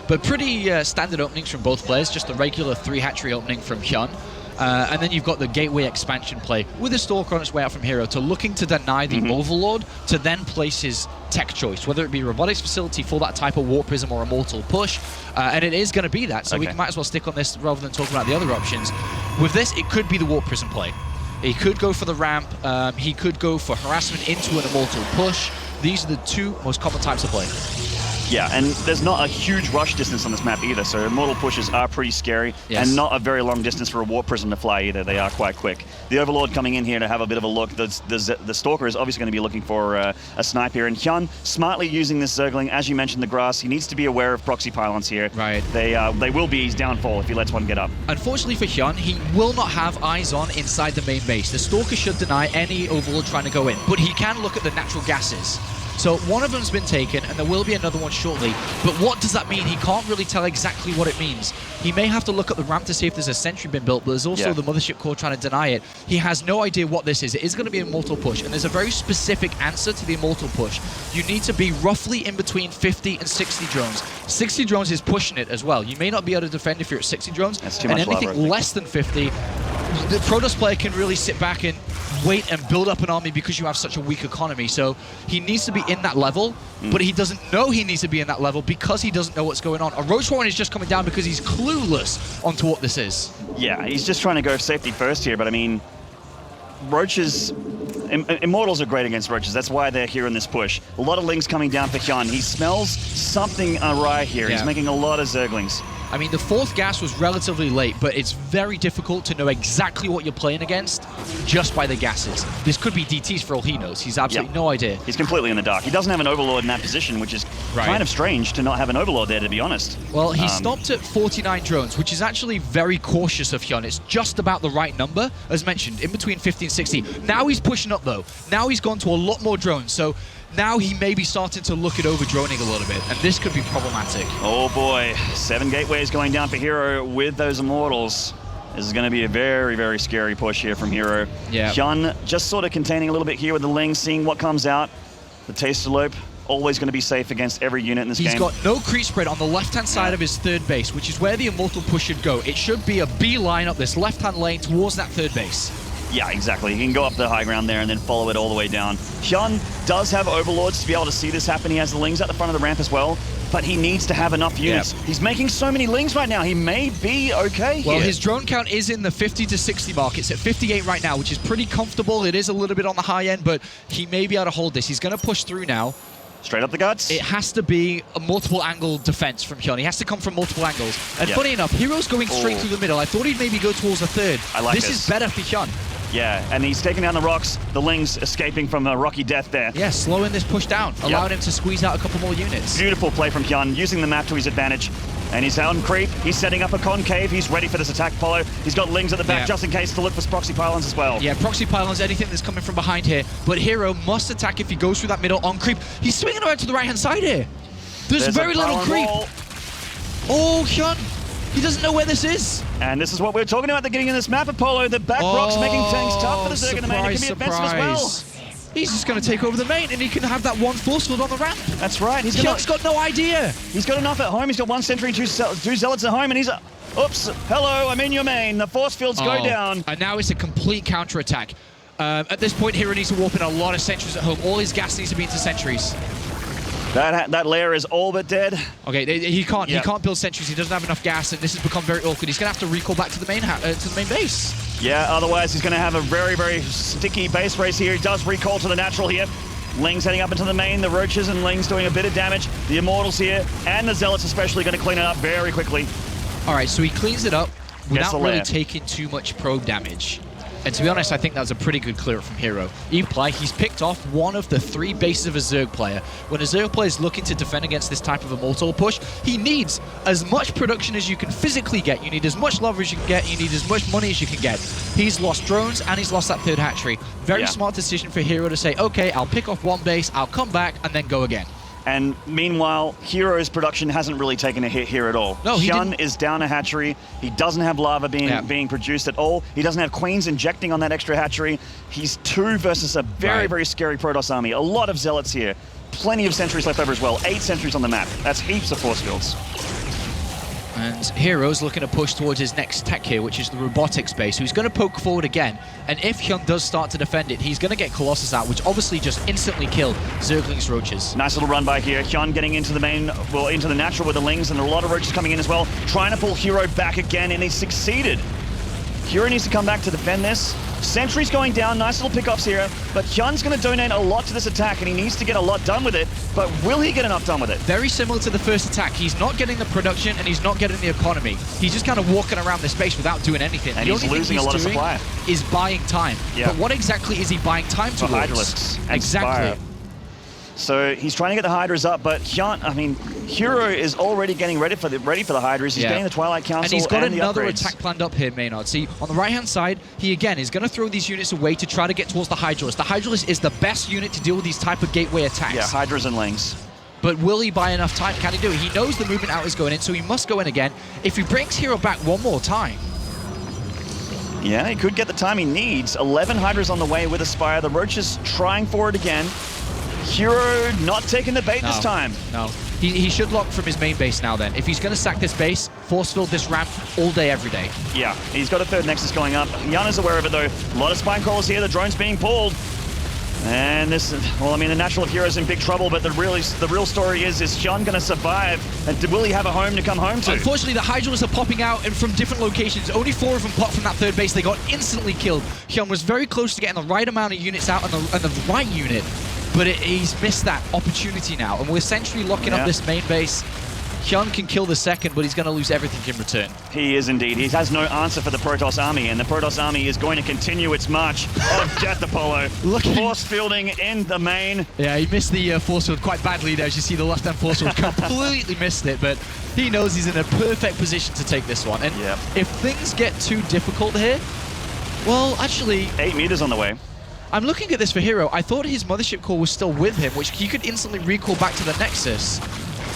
But pretty standard openings from both players, just the regular 3 hatchery opening from HyuN. And then you've got the gateway expansion play with a Stalker on its way out from herO to looking to deny the Overlord to then place his tech choice, whether it be robotics facility for that type of warp prism or a mortal push. And it is going to be that, so we might as well stick on this rather than talking about the other options. With this, it could be the warp prism play. He could go for the ramp, he could go for harassment into an immortal push. These are the 2 most common types of play. Yeah, and there's not a huge rush distance on this map either, so immortal pushes are pretty scary, and not a very long distance for a warp prism to fly either. They are quite quick. The Overlord coming in here to have a bit of a look. The Stalker is obviously going to be looking for a snipe here, and HyuN smartly using this Zergling. As you mentioned, the grass, he needs to be aware of proxy pylons here. Right. They will be his downfall if he lets one get up. Unfortunately for HyuN, he will not have eyes on inside the main base. The Stalker should deny any Overlord trying to go in, but he can look at the natural gases. So one of them's been taken, and there will be another one shortly. But what does that mean? He can't really tell exactly what it means. He may have to look at the ramp to see if there's a sentry been built, but there's also the Mothership Core trying to deny it. He has no idea what this is. It is going to be an Immortal Push, and there's a very specific answer to the Immortal Push. You need to be roughly in between 50 and 60 drones. 60 drones is pushing it as well. You may not be able to defend if you're at 60 drones. That's too much and anything lava, less than 50, the Protoss player can really sit back and wait and build up an army because you have such a weak economy. So he needs to be in that level, but he doesn't know he needs to be in that level because he doesn't know what's going on. A Roach Warren is just coming down because he's clueless onto what this is. Yeah, he's just trying to go safety first here, but I mean, Roach is Immortals are great against roaches. That's why they're here in this push. A lot of lings coming down for HyuN. He smells something awry here. He's making a lot of Zerglings. I mean, the 4th gas was relatively late, but it's very difficult to know exactly what you're playing against just by the gases. This could be DTs for all he knows. He's absolutely no idea. He's completely in the dark. He doesn't have an Overlord in that position, which is kind of strange to not have an Overlord there, to be honest. Well, he stopped at 49 drones, which is actually very cautious of HyuN. It's just about the right number, as mentioned, in between 50 and 60. Now he's pushing up, though. Now he's gone to a lot more drones, so now he may be starting to look at over-droning a little bit, and this could be problematic. Oh boy, 7 gateways going down for herO with those Immortals. This is going to be a very, very scary push here from herO. Yeah. HyuN just sort of containing a little bit here with the Ling, seeing what comes out. The Tastelope, always going to be safe against every unit in this game. He's got no creep spread on the left-hand side of his 3rd base, which is where the Immortal push should go. It should be a beeline up this left-hand lane towards that 3rd base. Yeah, exactly. He can go up the high ground there and then follow it all the way down. HyuN does have Overlords to be able to see this happen. He has the Lings at the front of the ramp as well, but he needs to have enough units. He's making so many Lings right now. He may be okay here. Well, his drone count is in the 50 to 60 mark. It's at 58 right now, which is pretty comfortable. It is a little bit on the high end, but he may be able to hold this. He's going to push through now. Straight up the guts. It has to be a multiple angle defense from HyuN. He has to come from multiple angles. And funny enough, herO's going straight through the middle. I thought he'd maybe go towards the 3rd. I like this. This is better for HyuN. Yeah, and he's taking down the rocks. The Lings escaping from a rocky death there. Yeah, slowing this push down, allowing him to squeeze out a couple more units. Beautiful play from HyuN, using the map to his advantage. And he's on creep. He's setting up a concave. He's ready for this attack, Apollo. He's got Lings at the back just in case to look for proxy pylons as well. Yeah, proxy pylons, anything that's coming from behind here. But herO must attack if he goes through that middle on creep. He's swinging around to the right-hand side here. There's very little creep. Wall. Oh, HyuN. He doesn't know where this is. And this is what we were talking about at the beginning of this map, Apollo. The back rocks making things tough for the Zerg in the main. It can be offensive as well. He's just going to take over the main, and he can have that one force field on the ramp. That's right. HyuN's got no idea. He's got enough at home. He's got 1 sentry and 2 zealots at home, and he's... Oops. Hello, I'm in your main. The force fields go down. And now it's a complete counter-attack. At this point, herO needs to warp in a lot of sentries at home. All his gas needs to be into sentries. That layer is all but dead. Okay, he can't build sentries. He doesn't have enough gas, and this has become very awkward. He's going to have to recall back to the main base. Yeah, otherwise he's going to have a very, very sticky base race here. He does recall to the natural here. Lings heading up into the main. The Roaches and Lings doing a bit of damage. The Immortals here, and the Zealots especially, going to clean it up very quickly. All right, so he cleans it up without really taking too much probe damage. And to be honest, I think that was a pretty good clear from herO. He's picked off one of the 3 bases of a Zerg player. When a Zerg player is looking to defend against this type of Immortal push, he needs as much production as you can physically get. You need as much leverage as you can get. You need as much money as you can get. He's lost drones, and he's lost that 3rd hatchery. Very smart decision for herO to say, okay, I'll pick off one base, I'll come back, and then go again. And meanwhile, herO's production hasn't really taken a hit here at all. No, HyuN is down a hatchery. He doesn't have lava being produced at all. He doesn't have queens injecting on that extra hatchery. He's 2 versus a very, very scary Protoss army. A lot of zealots here. Plenty of sentries left over as well. 8 sentries on the map. That's heaps of force fields. And herO's looking to push towards his next tech here, which is the robotics base. So he's going to poke forward again. And if HyuN does start to defend it, he's going to get Colossus out, which obviously just instantly killed Zergling's Roaches. Nice little run by here. HyuN getting into the main, well, into the natural with the Lings, and a lot of Roaches coming in as well. Trying to pull herO back again, and he succeeded. herO needs to come back to defend this. Sentry's going down, nice little pickoffs here, but HyuN's going to donate a lot to this attack, and he needs to get a lot done with it, but will he get enough done with it? Very similar to the first attack. He's not getting the production, and he's not getting the economy. He's just kind of walking around this base without doing anything. And he's losing a lot of supply. Is buying time. But what exactly is he buying time towards? Hydralisks. Exactly. Fire. So he's trying to get the Hydras up, but herO is already getting ready for the Hydras. He's getting the Twilight Council and he's got another upgrades. attack planned up here, Maynard. See, on the right-hand side, he again is going to throw these units away to try to get towards the Hydralis. The Hydralis is the best unit to deal with these type of gateway attacks. Yeah, Hydras and Lings. But will he buy enough time? Can he do it? He knows the movement out is going in, so he must go in again. If he brings herO back one more time. Yeah, he could get the time he needs. 11 Hydras on the way with a Spire. The Roaches trying for it again. herO not taking the bait this time. No. He should lock from his main base now then. If he's going to sack this base, force field this ramp all day, every day. Yeah, he's got a 3rd Nexus going up. HyuN is aware of it though. A lot of Spine Crawlers here. The drone's being pulled. And this, well, I mean, the natural of HyuN's in big trouble, but the real story is HyuN going to survive? And will he have a home to come home to? Unfortunately, the Hydrals are popping out and from different locations. Only 4 of them popped from that third base. They got instantly killed. HyuN was very close to getting the right amount of units out and the right unit, but he's missed that opportunity now. And we're essentially locking up this main base. HyuN can kill the second, but he's going to lose everything in return. He is indeed. He has no answer for the Protoss army, and the Protoss army is going to continue its march of death, Apollo. Force fielding in the main. Yeah, he missed the force field quite badly there. As you see, the left-hand force field completely missed it, but he knows he's in a perfect position to take this one. And if things get too difficult here, well, actually... 8 meters on the way. I'm looking at this for herO. I thought his mothership core was still with him, which he could instantly recall back to the Nexus.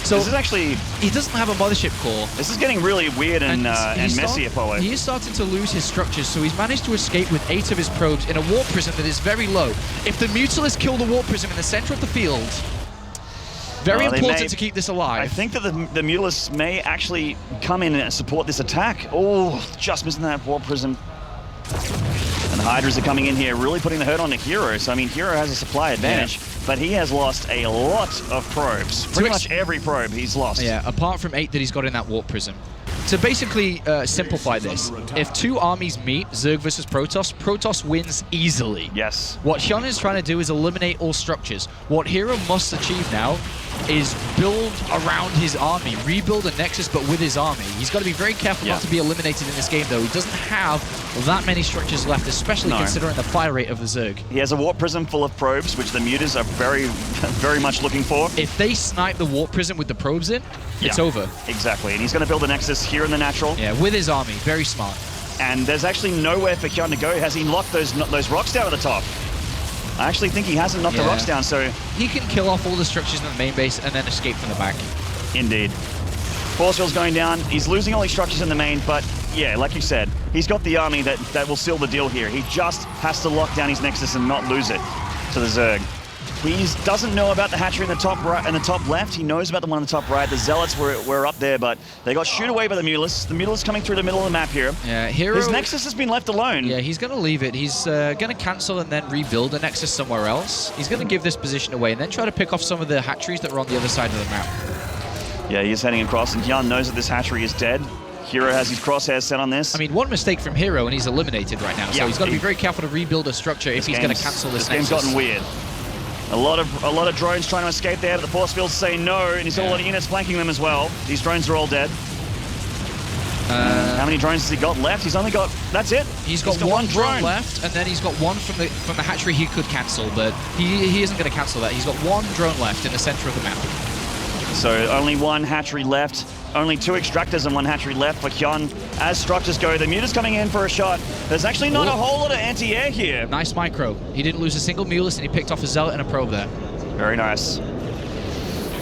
So this is actually... He doesn't have a mothership core. This is getting really weird and messy, Apollo. He is starting to lose his structures, so he's managed to escape with 8 of his probes in a warp prism that is very low. If the Mutalists kill the warp prism in the center of the field, very important to keep this alive. I think that the Mutalists may actually come in and support this attack. Oh, just missing that warp prism. And the Hydras are coming in here, really putting the hurt on the herO. So, I mean, herO has a supply advantage, but he has lost a lot of probes. Pretty much every probe he's lost. Yeah, apart from 8 that he's got in that warp prism. To basically simplify this, if 2 armies meet, Zerg versus Protoss, Protoss wins easily. Yes. What HyuN is trying to do is eliminate all structures. What herO must achieve now is build around his army, rebuild a Nexus, but with his army. He's got to be very careful not to be eliminated in this game, though. He doesn't have that many structures left, especially considering the fire rate of the Zerg. He has a warp prism full of probes, which the Mutas are very, very much looking for. If they snipe the warp prism with the probes in, it's over. Exactly, and he's going to build a Nexus here in the natural. Yeah, with his army. Very smart. And there's actually nowhere for HyuN to go. Has he locked those rocks down at the top? I actually think he hasn't knocked the rocks down, so... He can kill off all the structures in the main base and then escape from the back. Indeed. Force field's going down. He's losing all his structures in the main, but yeah, like you said, he's got the army that will seal the deal here. He just has to lock down his Nexus and not lose it to the Zerg. He doesn't know about the hatchery in the top right and the top left. He knows about the one in the top right. The Zealots were up there, but they got shooed away by the Mutalists. The Mutalists coming through the middle of the map here. Yeah, herO... His Nexus has been left alone. Yeah, he's going to leave it. He's going to cancel and then rebuild a Nexus somewhere else. He's going to give this position away and then try to pick off some of the hatcheries that are on the other side of the map. Yeah, he's heading across, and HyuN knows that this hatchery is dead. herO has his crosshairs set on this. I mean, one mistake from herO and he's eliminated right now, so he's got to be very careful to rebuild a structure if he's going to cancel this Nexus. This game's gotten weird. A lot of drones trying to escape there, but the force fields say no, and he's got a lot of units flanking them as well. These drones are all dead. How many drones has he got left? He's only got... That's it. He's got one drone left, and then he's got one from the hatchery he could cancel, but he isn't going to cancel that. He's got one drone left in the center of the map. So only one hatchery left. Only 2 extractors and 1 hatchery left for HyuN. As structures go, the Muta's coming in for a shot. There's actually not a whole lot of anti-air here. Nice micro. He didn't lose a single Mulus, and he picked off a Zealot and a probe there. Very nice.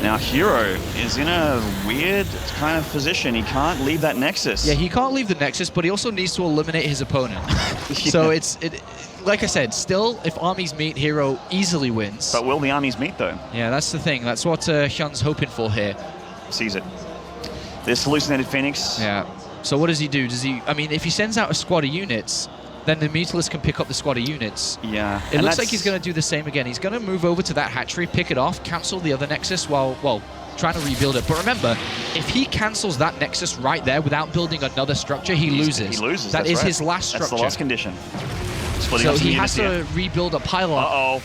Now herO is in a weird kind of position. He can't leave that Nexus. Yeah, he can't leave the Nexus, but he also needs to eliminate his opponent. So like I said, still, if armies meet, herO easily wins. But will the armies meet, though? Yeah, that's the thing. That's what HyuN's hoping for here. Sees it. This hallucinated Phoenix. Yeah. So what does he do? I mean, if he sends out a squad of units, then the Mutalist can pick up the squad of units. Yeah. It looks like he's going to do the same again. He's going to move over to that hatchery, pick it off, cancel the other Nexus while, well, trying to rebuild it. But remember, if he cancels that Nexus right there without building another structure, he loses. He loses. That is his last structure. That's the last condition. So he has to rebuild a pylon. Uh-oh.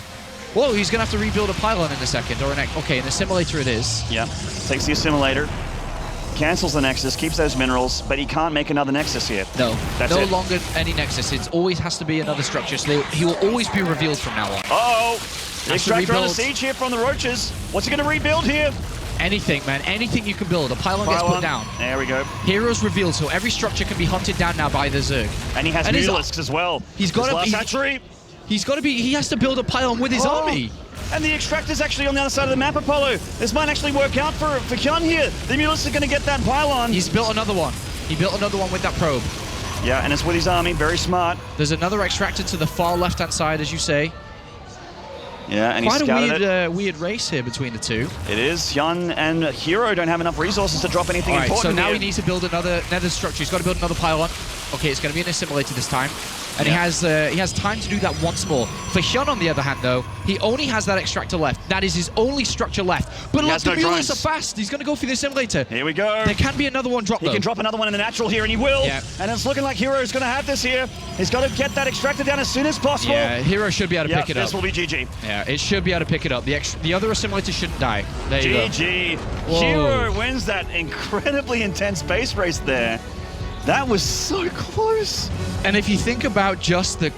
Whoa, he's going to have to rebuild a pylon in a second. Okay, in the simulator it is. Yeah. Takes the assimilator. Cancels the Nexus, keeps those minerals, but he can't make another Nexus here. No, That's no it. longer any Nexus. It always has to be another structure, so he will always be revealed from now on. Uh-oh! The extractor on the siege here from the Roaches. What's he going to rebuild here? Anything, man. Anything you can build. A pylon gets put down. There we go. herO's revealed, so every structure can be hunted down now by the Zerg. And he has Mutalisks as well. He's got a hatchery. He has to build a pylon with his army. And the extractor's actually on the other side of the map, Apollo. This might actually work out for HyuN here. The Mutalisks are going to get that pylon. He's built another one. He built another one with that probe. Yeah, and it's with his army. Very smart. There's another extractor to the far left-hand side, as you say. Yeah, and quite he's scouted a weird race here between the two. It is. HyuN and herO don't have enough resources to drop anything important. So now here. he needs to build another structure. He's got to build another pylon. Okay, it's going to be an assimilator this time. and he has time to do that once more. For HyuN, on the other hand, though, he only has that extractor left. That is his only structure left. But look, the mules are fast. He's going to go for the assimilator. Here we go. There can be another one drop, He can drop another one in the natural here, and he will. Yeah. And it's looking like herO's going to have this here. He's got to get that extractor down as soon as possible. Yeah, herO should be able to pick it up. This will be GG. Yeah, it should be able to pick it up. The other assimilator shouldn't die. There you go. GG. herO wins that incredibly intense base race there. That was so close. And if you think about just the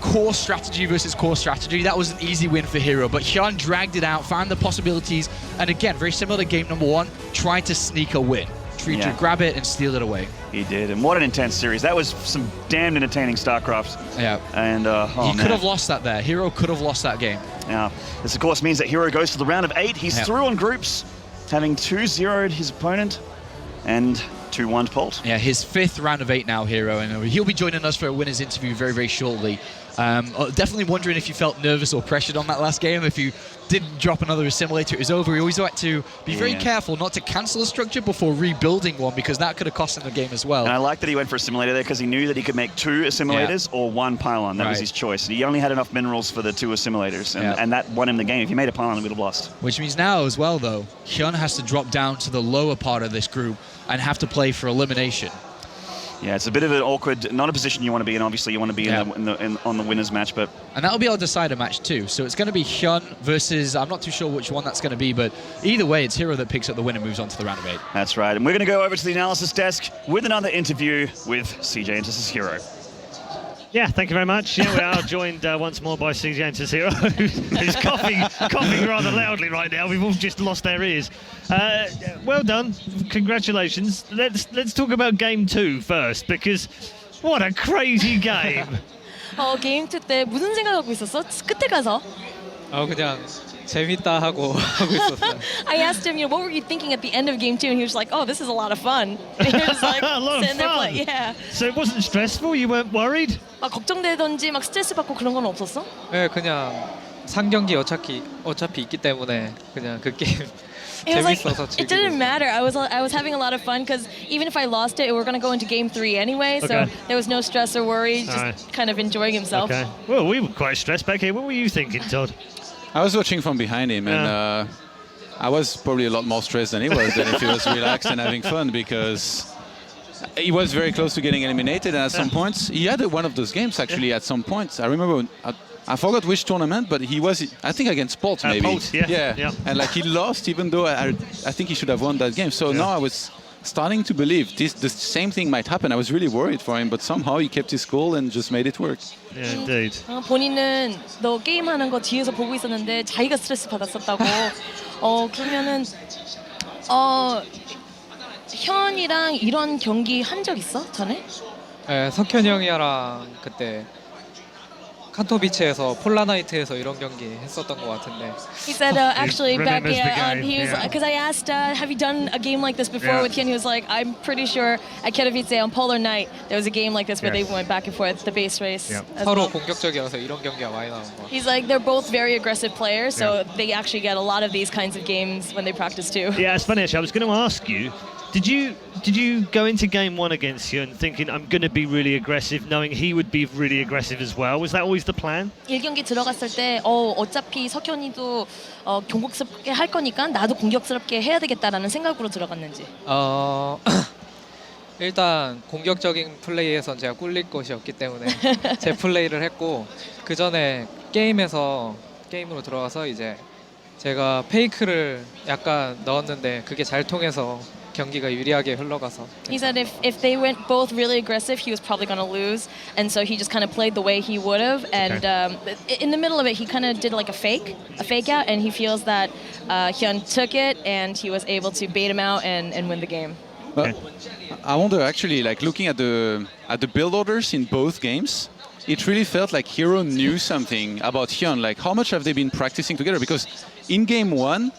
core strategy versus core strategy, that was an easy win for herO. But HyuN dragged it out, found the possibilities, and again, very similar to game number 1, tried to sneak a win. Tried to grab it and steal it away. He did, and what an intense series. That was some damned entertaining StarCraft. Yeah. And he could have lost that there. herO could have lost that game. Now, this of course means that herO goes to the round of 8. He's through on groups, having 2-0'd his opponent and 2-1 Polt. Yeah, his 5th round of 8 now, herO, and he'll be joining us for a winner's interview very, very shortly. Definitely wondering if you felt nervous or pressured on that last game. If you didn't drop another assimilator, it was over. You always like to be very careful not to cancel a structure before rebuilding one, because that could have cost him the game as well. And I like that he went for assimilator there, because he knew that he could make 2 assimilators or 1 pylon. That was his choice. He only had enough minerals for the 2 assimilators, and that won him the game. If he made a pylon, he would have lost. Which means now as well, though, HyuN has to drop down to the lower part of this group and have to play for elimination. Yeah, it's a bit of an awkward, not a position you want to be in. Obviously, you want to be on the winners match, but and that'll be our decider match too. So it's going to be HyuN versus, I'm not too sure which one that's going to be, but either way, it's herO that picks up the win and moves on to the round of 8. That's right, and we're going to go over to the analysis desk with another interview with CJ Entus's herO. Yeah, thank you very much. Yeah, we are joined once more by CJ Entus's herO, who's coughing rather loudly right now. We've all just lost our ears. Well done, congratulations. Let's talk about game 2 first, because what a crazy game. 게임 2 때 무슨 생각하고 있었어? 끝에 가서? 그냥 재밌다 하고 있었어요. I asked him, what were you thinking at the end of game 2? And he was like, oh, this is a lot of fun. And he was like, a lot of sitting there fun. playing. Yeah. So it wasn't stressful? You weren't worried? 막 걱정되던지 막 스트레스 받고 그런 건 없었어? 네, 그냥 상경기 어차피 있기 때문에 그냥 그 게임 재밌어서 it didn't matter. I was having a lot of fun, because even if I lost it, we were going to go into game 3 anyway, so there was no stress or worry, just kind of enjoying himself. Okay. Well, we were quite stressed back here. What were you thinking, Todd? I was watching from behind him, and I was probably a lot more stressed than he was, than if he was relaxed and having fun, because he was very close to getting eliminated, and at some points, he had one of those games actually at some points. I remember, I forgot which tournament, but he was, I think, against Polt maybe. Polt, yeah. And like he lost, even though I think he should have won that game. So now I was starting to believe the same thing might happen. I was really worried for him, but somehow he kept his cool and just made it work. Yeah, indeed. 본인은 너 게임하는 거 뒤에서 보고 있었는데 자기가 스트레스 받았었다고. 그러면은 현이랑 이런 경기 한 적 있어? 전에? 네, 석현이 형이랑 그때 칸토비치에서 폴라나이트에서 이런 경기 했었던 것 같은데. He said actually back he was because I asked have you done a game like this before with Hyun? He was like, I'm pretty sure at Katowice on Polar Night there was a game like this where they went back and forth the base race. As 서로 well. 공격적이어서 이런 경기가 많이 나온 거. He's like, they're both very aggressive players, so they actually get a lot of these kinds of games when they practice too. Yeah, it's funny actually. I was going to ask you, did you go into game 1 against Hyun thinking I'm going to be really aggressive, knowing he would be really aggressive as well? Was that always the plan? 1경기 들어갔을 때 어차피 석현이도 공격스럽게 할 거니까 나도 공격스럽게 해야 되겠다라는 생각으로 들어갔는지. 일단 공격적인 플레이에선 제가 꿀릴 것이었기 때문에 제 플레이를 했고, 그 전에 게임으로 들어가서 이제 제가 페이크를 약간 넣었는데 그게 잘 통해서 경기가 유리하게 흘러가서. He said if they went both really aggressive, he was probably going to lose, and so he just kind of played the way he would have. And in the middle of it, he kind of did like a fake out, and he feels that Hyun took it, and he was able to bait him out and win the game. But I wonder actually, like looking at the build orders in both games, it really felt like herO knew something about Hyun. Like how much have they been practicing together? Because in game 1.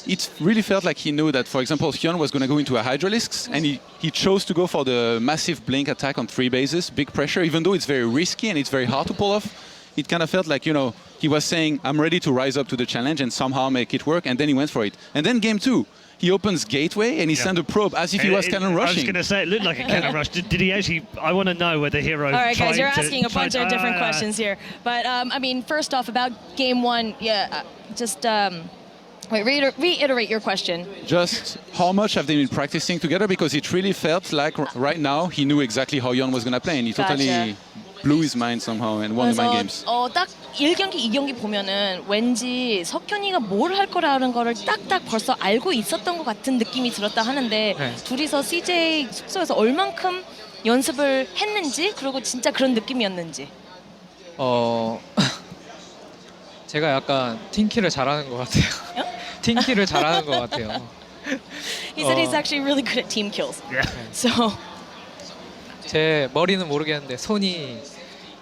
It really felt like he knew that, for example, HyuN was going to go into a Hydralisks, and he chose to go for the massive blink attack on 3 bases, big pressure, even though it's very risky and it's very hard to pull off. it kind of felt like, you know, he was saying, I'm ready to rise up to the challenge and somehow make it work, and then he went for it. And then game 2, he opens gateway and he sent a probe as if he was cannon rushing. I was going to say, it looked like a cannon rush. Did he actually? I want to know whether herO. All right, guys, you're asking a bunch of different questions here. But I mean, first off, about game 1, just reiterate your question. Just how much have they been practicing together? Because it really felt like right now he knew exactly how HyuN was going to play, and he totally blew his mind somehow and won the mind games. 딱 1경기, 2경기 보면은 왠지 석현이가 뭘 할 거라는 거를 딱딱 벌써 알고 있었던 것 같은 느낌이 들었다 하는데 둘이서 CJ 숙소에서 얼만큼 연습을 했는지 그리고 진짜 그런 느낌이었는지. 제가 약간 팀킬을 잘하는 것 같아요. 팀킬을 잘하는 것 같아요. He said he's actually really good at team kills. Yeah. So 제 머리는 모르겠는데 손이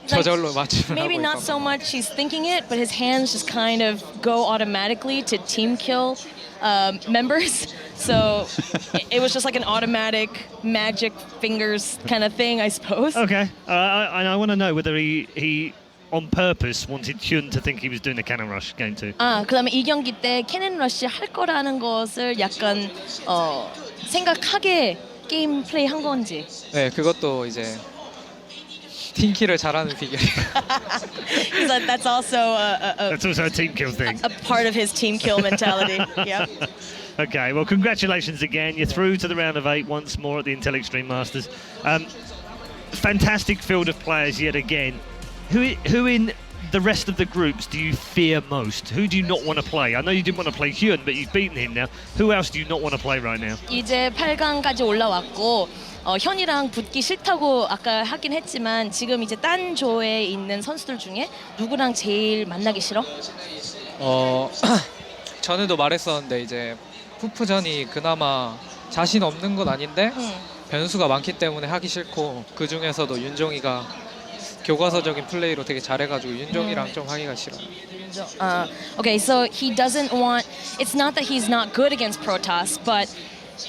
저절로 맞춤을 하고 maybe not so much he's thinking it, but his hands just kind of go automatically to team kill members. So it was just like an automatic magic fingers kind of thing, I suppose. Okay. I want to know whether he on purpose wanted HyuN to think he was doing the cannon rush game 2. 그다음에 이 경기 때 캐논 러시 할 거라는 것을 약간 생각하게 게임 플레이 한 건지. 네, 그것도 이제 팀킬을 잘하는 비결이에요. That's also That's also a team kill thing. a part of his team kill mentality. Yeah. Okay, well, congratulations again. You're through to the round of 8 once more at the Intel Extreme Masters. Fantastic field of players yet again. Who in the rest of the groups do you fear most? Who do you not want to play? I know you didn't want to play HyuN, but you've beaten him now. Who else do you not want to play right now? 이제 8강까지 올라왔고 현이랑 붙기 싫다고 아까 하긴 했지만 지금 이제 딴 조에 있는 선수들 중에 누구랑 제일 만나기 싫어? 전에도 말했었는데 이제 푸푸전이 그나마 자신 없는 건 아닌데 변수가 많기 때문에 하기 싫고 그 중에서도 윤종이가 교과서적인 플레이로 되게 잘해가지고 윤종이랑 좀 하기가 싫어요. Okay, so he doesn't want. It's not that he's not good against Protoss, but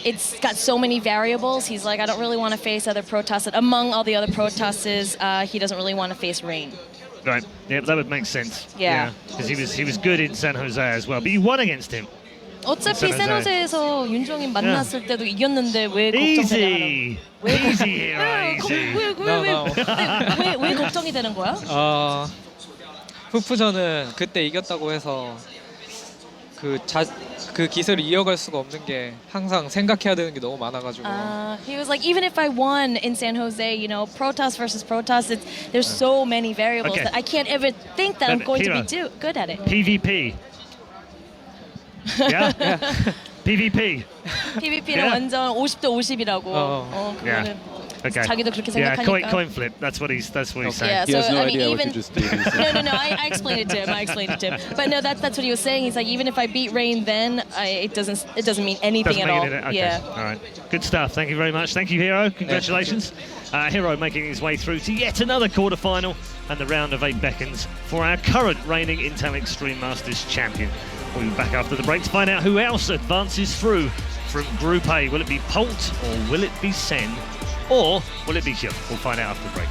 it's got so many variables. He's like, I don't really want to face other Protoss. Among all the other Protosses, he doesn't really want to face Rain. Right. Yeah, that would make sense. Yeah. Because he was good in San Jose as well, but you won against him. 어차피 샌호세에서 윤종이 만났을 때도 이겼는데 왜 걱정되냐? Easy here, easy. 왜 걱정이 되는 거야? 푸푸전은 그때 이겼다고 해서 그 기세를 이어갈 수가 없는 게 항상 생각해야 되는 게 너무 많아가지고. He was like, even if I won in San Jose, you know, Protoss versus Protoss, there's so many variables that I can't ever think that I'm going to be good at it. PvP. Yeah? PvP. PvP는 완전 50대 50이라고. 그거는 자기도 그렇게 생각하니까. Coin flip. That's what he's saying. Yeah, He has so no I mean, idea even what you just did. no. I explained it to him. But no, that's what he was saying. He's like, even if I beat Rain, then it doesn't mean anything at all. Okay. Yeah. All right. Good stuff. Thank you very much. Thank you, herO. Congratulations. herO making his way through to yet another quarterfinal, and the round of 8 beckons for our current reigning Intel Extreme Masters champion. We'll be back after the break to find out who else advances through from Group A. Will it be Polt or will it be Sen? Or will it be HyuN? We'll find out after the break.